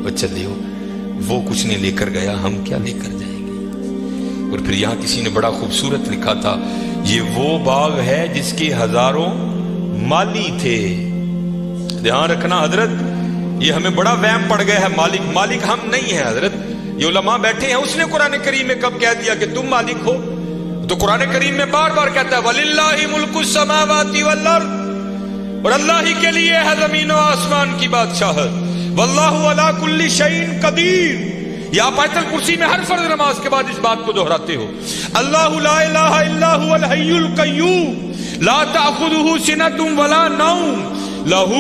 وہ چلے ہو، وہ کچھ نہیں لے کر گیا، ہم کیا لے کر جائیں گے؟ اور پھر یہاں کسی نے بڑا خوبصورت لکھا تھا، یہ وہ باغ ہے جس کے ہزاروں مالی تھے۔ دھیان رکھنا حضرت، یہ ہمیں بڑا وہم پڑ گیا ہے، مالک ہم نہیں ہیں حضرت۔ یہ علماء بیٹھے ہیں، اس نے قرآن کریم میں کب کہہ دیا کہ تم مالک ہو؟ تو قرآن کریم میں بار بار کہتا ہے وَلِلَّهِ مُلْكُ السَّمَاوَاتِ وَالْأَرْضِ، اور اللہ ہی کے لیے ہے زمین و آسمان کی بادشاہت۔ وَاللَّهُ عَلَى كُلِّ شَيْءٍ قَدِيرٌ، یہ آپ آیت الکرسی میں ہر فرض نماز کے بعد اس بات کو دہراتے ہو۔ اللہ لا الہ الا هو الحی القیوم لا تأخذہ سنۃ ولا نوم لہ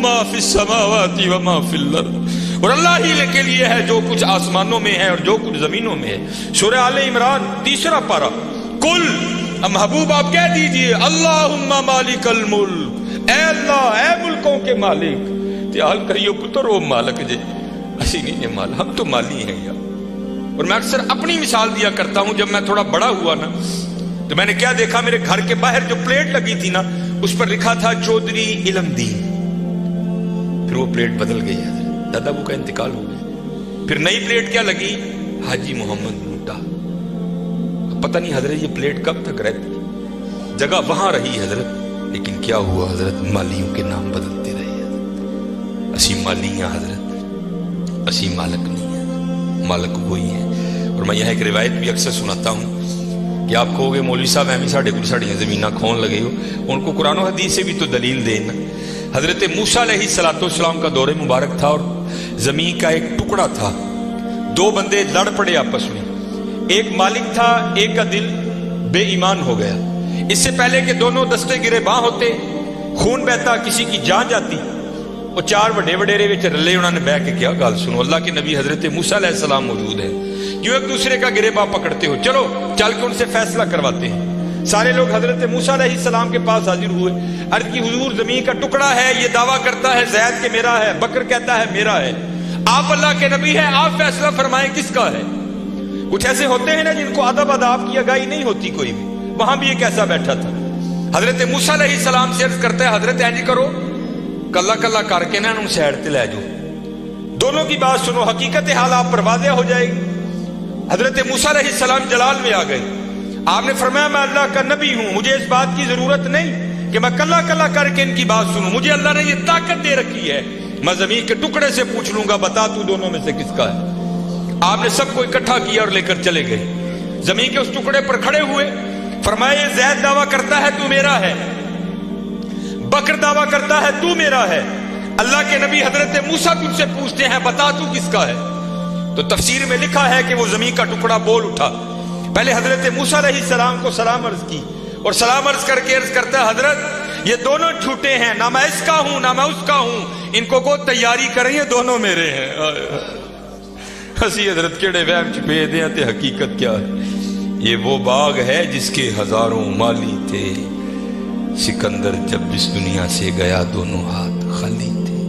ما فی السماوات وما فی الارض، اور اللہ ہی کے لیے ہے جو کچھ آسمانوں میں ہے اور جو کچھ زمینوں میں ہے۔ سورہ آل عمران 3 پارہ، کل محبوب آپ کہہ دیجئے اللہم مالک الملک، اے اللہ اے ملکوں کے مالک۔ تیال کریو پتر وہ مالک جے، اسی نہیں یہ مال، ہم تو مالی ہیں یار۔ اور میں اکثر اپنی مثال دیا کرتا ہوں، جب میں تھوڑا بڑا ہوا نا تو میں نے کیا دیکھا، میرے گھر کے باہر جو پلیٹ لگی تھی نا اس پر لکھا تھا چودھری علم دین، پھر وہ پلیٹ بدل گئی ہے، دادا ابو کا انتقال ہو گیا، پھر نئی پلیٹ کیا لگی، حاجی محمد نوٹا۔ پتہ نہیں حضرت یہ پلیٹ کب تک رہتی، جگہ وہاں رہی حضرت، لیکن کیا ہوا حضرت، مالیوں کے نام بدلتے رہے حضرت۔ اسی مالی ہیں حضرت، اسی مالک نہیں ہے، مالک وہی ہے۔ اور میں یہاں ایک روایت بھی اکثر سناتا ہوں کہ آپ کہو گے مولوی صاحب ایویں ساڈے کول ساڈیاں زمیناں کھون لگے ہو، ان کو قرآن و حدیث سے بھی تو دلیل دینا۔ حضرت موسیٰ علیہ السلام کا دور مبارک تھا اور زمین کا ایک ٹکڑا تھا، دو بندے لڑ پڑے آپس میں، ایک مالک تھا، ایک کا دل بے ایمان ہو گیا۔ اس سے پہلے کہ دونوں دستے گرے باں ہوتے، خون بہتا، کسی کی جان جاتی، وہ چار بڑے وڈیرے وچ رلے، انہوں نے بہ کے کیا گل سنو، اللہ کے نبی حضرت موسیٰ علیہ السلام موجود ہیں، کیوں ایک دوسرے کا گریباں پکڑتے ہو، چلو چل کے ان سے فیصلہ کرواتے ہیں۔ سارے لوگ حضرت موسیٰ علیہ السلام کے پاس حاضر ہوئے، عرض کی حضور زمین کا ٹکڑا ہے، یہ دعویٰ کرتا ہے زید کہ میرا ہے، بکر کہتا ہے میرا ہے، آپ اللہ کے نبی ہیں، آپ فیصلہ فرمائیں کس کا ہے۔ کچھ ایسے ہوتے ہیں نا جن کو ادب اداب کی آگاہی نہیں ہوتی کوئی بھی، وہاں بھی ایک ایسا بیٹھا تھا۔ حضرت موسیٰ علیہ السلام سے عرض کرتا ہے حضرت اینج کرو، کلا کلا کر کے نا انہوں سیڈ تے لے جاؤ، دونوں کی بات سنو، حقیقت حال آپ پر واضح ہو جائے گی۔ حضرت موسیٰ علیہ السلام جلال میں آ گئے، آپ نے فرمایا میں اللہ کا نبی ہوں، مجھے اس بات کی ضرورت نہیں کہ میں کلا کلا کر کے ان کی بات سنوں، مجھے اللہ نے یہ طاقت دے رکھی ہے، میں زمین کے ٹکڑے سے پوچھ لوں گا بتا تو دونوں میں سے کس کا ہے۔ آپ نے سب کو اکٹھا کیا اور لے کر چلے گئے، زمین کے اس ٹکڑے پر کھڑے ہوئے، فرمایا یہ زید دعویٰ کرتا ہے تو میرا ہے، بکر دعویٰ کرتا ہے تو میرا ہے، اللہ کے نبی حضرت موسیٰ تجھ سے پوچھتے ہیں بتا تو کس کا ہے۔ تو تفسیر میں لکھا ہے کہ وہ زمین کا ٹکڑا بول اٹھا، پہلے حضرت موسیٰ علیہ السلام کو سلام عرض کی، اور سلام عرض کر کے عرض کرتا ہے حضرت یہ دونوں جھوٹے ہیں، نہ میں اس کا ہوں نہ میں اس کا ہوں، ان کو تیاری کریں، یہ دونوں میرے ہیں۔ ہسی حضرت کیڑے وہم چھپے دیں تے حقیقت کیا ہے، یہ وہ باغ ہے جس کے ہزاروں مالی تھے، سکندر جب اس دنیا سے گیا دونوں ہاتھ خالی تھے۔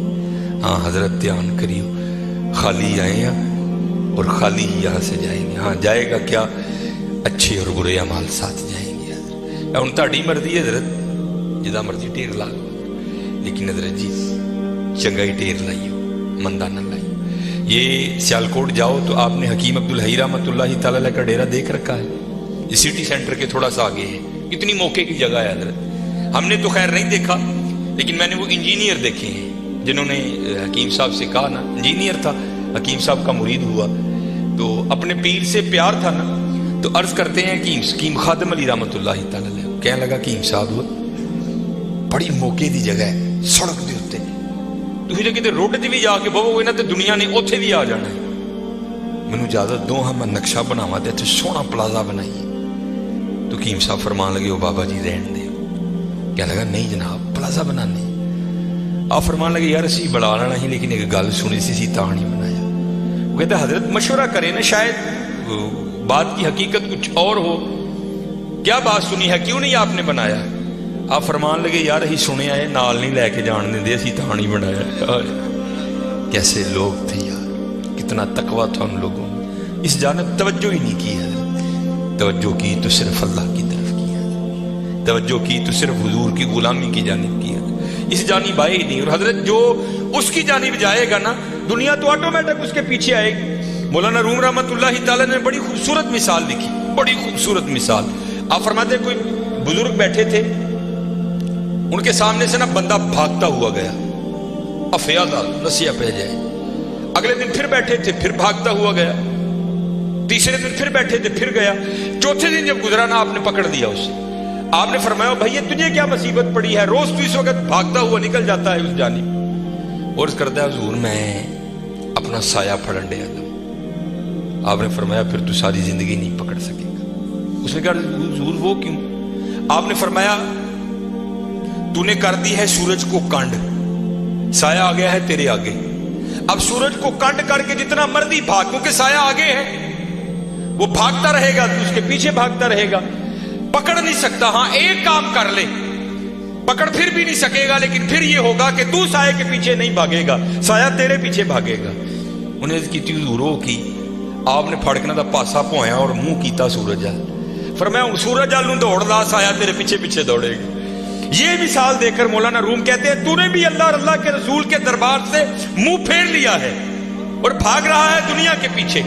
ہاں حضرت دھیان کریو، خالی آئے ہیں اور خالی ہی یہاں سے جائیں گے۔ ہاں جائے گا کیا، اچھے اور برے اعمال ساتھ جائیں گے حضرت۔ ہن تہاڈی مرضی ہے حضرت، جدا مرضی ٹیر لا لو، لیکن حضرت جی چنگائی ٹیر لائیو، مندہ نہ لائیو۔ یہ سیالکوٹ جاؤ تو آپ نے حکیم عبدالحی رحمۃ اللہ تعالیٰ علیہ کا ڈیرا دیکھ رکھا ہے، یہ سٹی سینٹر کے تھوڑا سا آگے ہے، اتنی موقع کی جگہ ہے حضرت۔ ہم نے تو خیر نہیں دیکھا، لیکن میں نے وہ انجینئر دیکھے ہیں جنہوں نے حکیم صاحب سے کہا نا، انجینئر تھا، حکیم صاحب کا مرید ہوا تو اپنے پیر سے پیار تھا نا، تو عرض کرتے ہیں کہ حکیم خادم علی رحمۃ اللہ تعالیٰ علیہ کہنے لگا کہ حکیم صاحب بڑی موقع دی جگہ ہے، سڑک دے اتنے تسی جے کتے روڈ تے بھی جا کے بہو گے نا تے دنیا نے اوتھے بھی آ جانا ہے، مینوں اجازت دو ہاں میں نقشہ بناواں تے اتنے سوہنا پلازا بنائیے۔ تو حکیم صاحب فرمان لگے او بابا جی رہن دے، کہنے لگا نہیں جناب پلازا بنانے، آپ فرمان لگے یار اسی بڑا لینا ہی، لیکن ایک گل سنی سی تاں نہیں بنایا۔ وہ کہتا حضرت مشورہ کریں نا، شاید بات کی حقیقت کچھ اور ہو، کیا بات سنی ہے کیوں نہیں آپ نے بنایا؟ آپ فرمان لگے یار ہی سنے آئے نال نہیں لے کے جان دیں اسی تاں نہیں بنایا۔ کیسے لوگ تھے یار، کتنا تقویٰ تھا ان لوگوں میں، اس جانب توجہ ہی نہیں کی حضرت، توجہ کی تو صرف اللہ کی طرف کی حضرت، توجہ کی تو صرف حضور کی غلامی کی جانب کی حضرت، اس جانب آئے ہی نہیں۔ اور حضرت جو اس کی جانب جائے گا نا दुनिया तो ऑटोमेटिक उसके पीछे आएगी। मौलाना रूम रहमतुल्लाहि ताला ने बड़ी खूबसूरत मिसाल लिखी, बड़ी खूबसूरत मिसाल। आप फरमाते कोई बुजुर्ग बैठे थे, उनके सामने से ना बंदा भागता हुआ गया, अफयादा नसिया पह जाए। अगले दिन फिर बैठे थे, फिर भागता हुआ गया। तीसरे दिन फिर बैठे थे, फिर गया। चौथे दिन जब गुजरा ना, आपने पकड़ लिया उसे। आपने फरमाया भैया तुझे क्या मुसीबत पड़ी है, रोज तू इस वक्त भागता हुआ निकल जाता है उस जानिब। और करता है हुजूर मैं अपना साया फड़न डे आता। आपने फरमाया फिर तू सारी जिंदगी नहीं पकड़ सकेगा। उसने कहा हुजूर वो क्यों? आपने फरमाया तूने कर दी है सूरज को कांड, साया आ गया है तेरे आगे। अब सूरज को कांड करके जितना मर्जी भाग, क्योंकि साया आगे है, वो भागता रहेगा, तू उसके पीछे भागता रहेगा, पकड़ नहीं सकता। हाँ एक काम कर ले, पकड़ फिर भी नहीं सकेगा, लेकिन फिर ये होगा कि तू साये के पीछे नहीं भागेगा, साया तेरे पीछे भागेगा। उन्हें की रो की आपने फड़कना दा पासा पोया और मुंह कीता सूरज अल। फिर मैं सूरज अल दौड़ ला, साया तेरे पीछे पीछे दौड़ेगा। ये मिसाल देकर मौलाना रूम कहते हैं तूने भी अल्लाह और अल्लाह के रसूल के दरबार से मुंह फेर लिया है और भाग रहा है दुनिया के पीछे।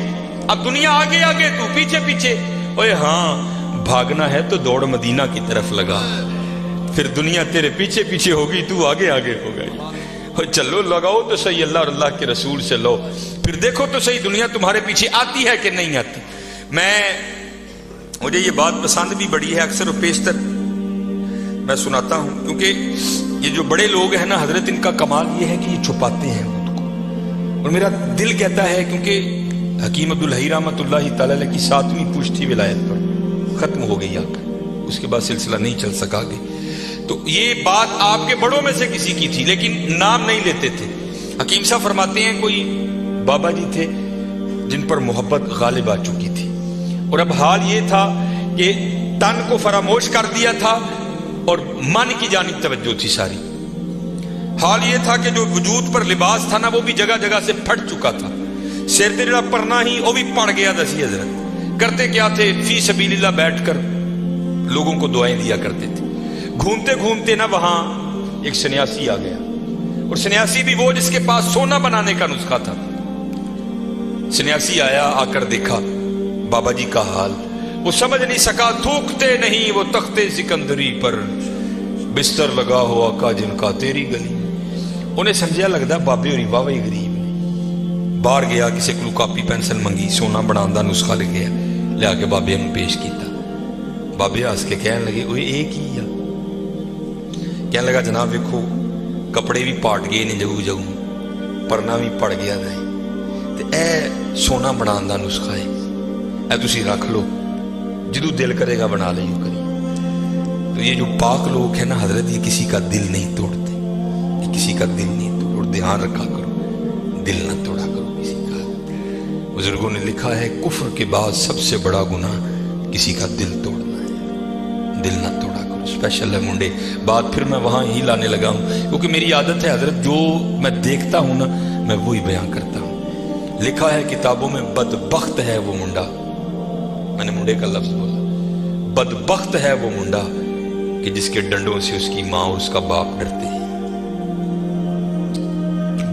अब दुनिया आगे आगे, तू पीछे पीछे। ओए हाँ, भागना है तो दौड़ मदीना की तरफ लगा, फिर दुनिया तेरे पीछे पीछे होगी, तू आगे आगे होगा। चलो लगाओ तो सही अल्लाह और अल्लाह के रसूल से लो, फिर देखो तो सही दुनिया तुम्हारे पीछे आती है कि नहीं आती। मुझे ये बात पसंद भी बड़ी है, अक्सर और पेशतर मैं सुनाता हूं, क्योंकि ये जो बड़े लोग हैं ना हजरत, इनका कमाल ये है कि ये छुपाते हैं खुद को। और मेरा दिल कहता है, क्योंकि हकीम अब्दुल हई रहमतुल्लाहि ताला अलैह की 7वीं पुश्त थी विलायत पर, खत्म हो गई आकर, उसके बाद सिलसिला नहीं चल सका आगे। तो ये बात आपके बड़ों में से किसी की थी, लेकिन नाम नहीं लेते थे। हकीम साहब फरमाते हैं कोई बाबा जी थे जिन पर मोहब्बत गालिब आ चुकी थी, और अब हाल ये था कि तन को फरामोश कर दिया था और मन की जानिब तवज्जो थी सारी। हाल ये था कि जो वजूद पर लिबास था ना, वो भी जगह जगह से फट चुका था। सिर ते जड़ा परना ही वो भी पड़ गया। दसी हजरत करते क्या थे, फी सबीलिल्लाह बैठकर लोगों को दुआएं दिया करते थे। घूमते घूमते ना वहां एक सन्यासी आ गया, और सन्यासी भी वो जिसके पास सोना बनाने का नुस्खा था। सन्यासी आया, आकर देखा बाबा जी का हाल, वो समझ नहीं सका, थूकते नहीं वो तख्ते सिकंदरी पर, बिस्तर लगा हुआ का जिनका तेरी गली। उन्हें समझा लगता बाबे होरी वाह ही गरीब ने। बाहर गया, किसी को कापी पेंसिल मंगी, सोना बनाने का नुस्खा लिखिया, लिया के बाबे ने पेश किया। बाबे हस के कहन लगे ओए ये की आ? कहने लगा जनाब वेखो कपड़े भी पाट गए ने जगू जगू, परना भी पड़ गया है, ते ए सोना बनाने का नुस्खा है, ए तुसी रख लो, जिदू दिल करेगा बना ले करी। तो ये जो पाक लोग हैं ना हजरत, ये किसी का दिल नहीं तोड़ते, ये किसी का दिल नहीं तोड़। ध्यान रखा करो, दिल ना तोड़ा करो किसी का। बुजुर्गों ने लिखा है कुफ्र के बाद सबसे बड़ा गुनाह किसी का दिल तोड़ना है, दिल ना तोड़ा करो। स्पेशल है मुंडे, बात फिर मैं वहां ही लाने लगा हूं, क्योंकि मेरी आदत है हजरत, जो मैं देखता हूं ना मैं वही बयान करता हूं। लिखा है किताबों में बदबख्त है वो मुंडा, मैंने मुंडे का लफ्ज बोला, बदबख्त है वो मुंडा कि जिसके डंडों से उसकी मां और उसका बाप डरते हैं।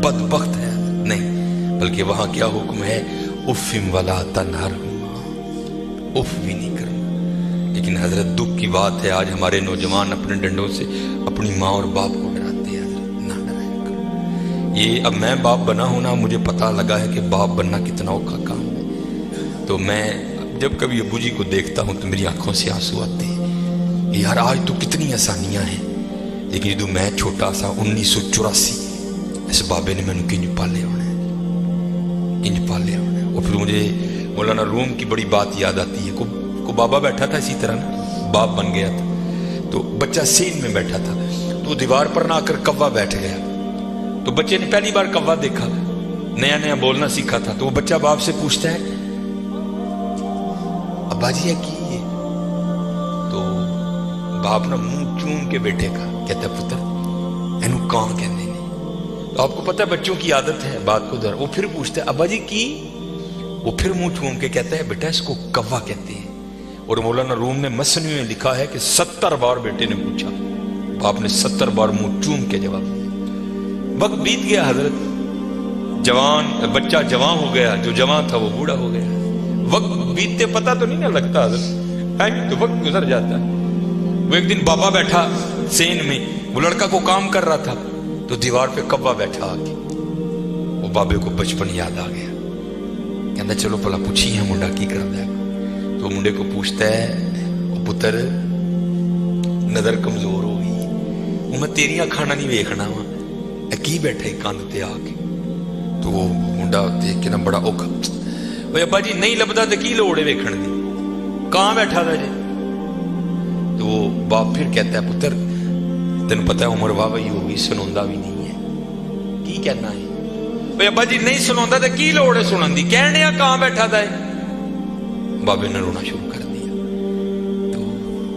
बदबख्त है नहीं, बल्कि वहां क्या हुक्म है, उफ़िम वला तनहर, उफ भी नहीं करना। लेकिन हजरत दुख की बात है, आज हमारे नौजवान अपने डंडों से अपनी माँ और बाप को डराते हैं। हजरत ना डराया करो। ये अब मैं बाप बना हूं ना, मुझे पता लगा है कि बाप बनना कितना औखा काम है। तो मैं जब कभी अबू जी को देखता हूं तो मेरी आंखों से आंसू आते हैं, यार आज तो कितनी आसानियां हैं, लेकिन जो मैं छोटा सा 1984 इस बाबे ने मैंने किंज पाले होना है, किंज पाले होना है। और फिर मुझे मौलाना रूम की बड़ी बात याद आती है। को बाबा बैठा था इसी तरह ना, बाप बन गया था, तो बच्चा सीन में बैठा था, तो दीवार पर ना आकर कौवा बैठ गया। तो बच्चे ने पहली बार कौवा देखा, नया नया बोलना सीखा था। तो वो बच्चा बाप से पूछता है अब्बा जी है की ये? तो बाप ना मुंह चूम के बेटे का कहता पुत्र एनू कां कहते हैं। तो आपको पता है बच्चों की आदत है बात को दर। वो फिर पूछता है अब्बा जी की? वो फिर मुंह चूम के कहता है बेटा इसको कौवा कहते हैं। और मौलाना रूम ने मसनी में लिखा है कि 70 बार बेटे ने पूछा, बाप ने 70 बार मुंह चूम के जवाब दिया। वक्त बीत गया हजरत, जवान बच्चा जवान हो गया, जो जवान था वो बूढ़ा हो गया। वक्त बीतते पता तो नहीं ना लगता, टाइम तो वक्त गुजर जाता है। वो एक दिन बाबा बैठा सेन में, वो लड़का को काम कर रहा था, तो दीवार पे कौवा बैठा आके, वो बाबे को बचपन याद आ गया। कहता चलो भला पूछी है मुंडा की करता है। तो मुंडे को पूछता है, ओ पुत्र नजर कमजोर हो गई, वो मैं तेरी अखां नहीं वेखना वा, की बैठा कंध ते आके। तो वो मुंडा देख के ना बड़ा औखा, भाई अब्बा जी नहीं लभदा तो की लोड़ है वेखण दी, कहां बैठा था जी। तो वो बाप फिर कहता है पुत्र तेन पता है उम्र वाह ही होगी, सुनांदा भी नहीं है, की कहना है। भाई अब्बा जी नहीं सुनांदा तो की लोड़ है सुनन दी, कहने कहां बैठा था। बाबे ने रोना शुरू कर दिया। तो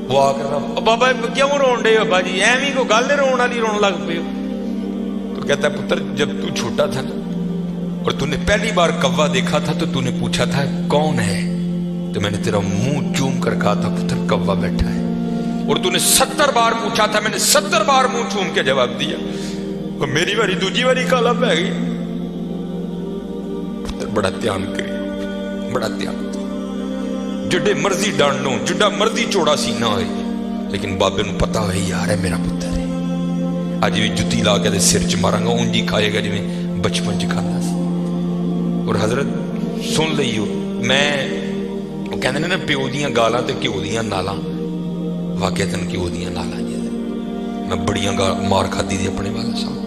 वो आकर बाबा क्यों रोन डे अब्बा जी, एवं कोई गल रोन वाली रोन लग पे। तो कहता है पुत्र जब तू छोटा था ना और तूने पहली बार कौवा देखा था, तो तूने पूछा था कौन है, तो मैंने तेरा मुंह चूम कर कहा था पुत्र कौवा बैठा है। और तूने 70 बार पूछा था, मैंने 70 बार मुंह चूम के जवाब दिया, और मेरी बारी दूजी बारी काला पै गई। बड़ा ध्यान करिए, बड़ा ध्यान, जिड्डे मर्जी डंड हो, जिड्डा मर्जी चौड़ा सीना हो, लेकिन बाबे नूं पता हो यार है मेरा पुत्र है। अज भी जुत्ती ला के सिर च मारांगा, उंज ही खाएगा जिवें बचपन च खाता सी। और हजरत सुन लईओ, मैं वो कहते ने ना प्यो दियां गालां ते घ्यो दियां नालां, वाकई घ्यो दियां नालां। मैं बड़ियां मार खाधी दी अपने वाला साहब।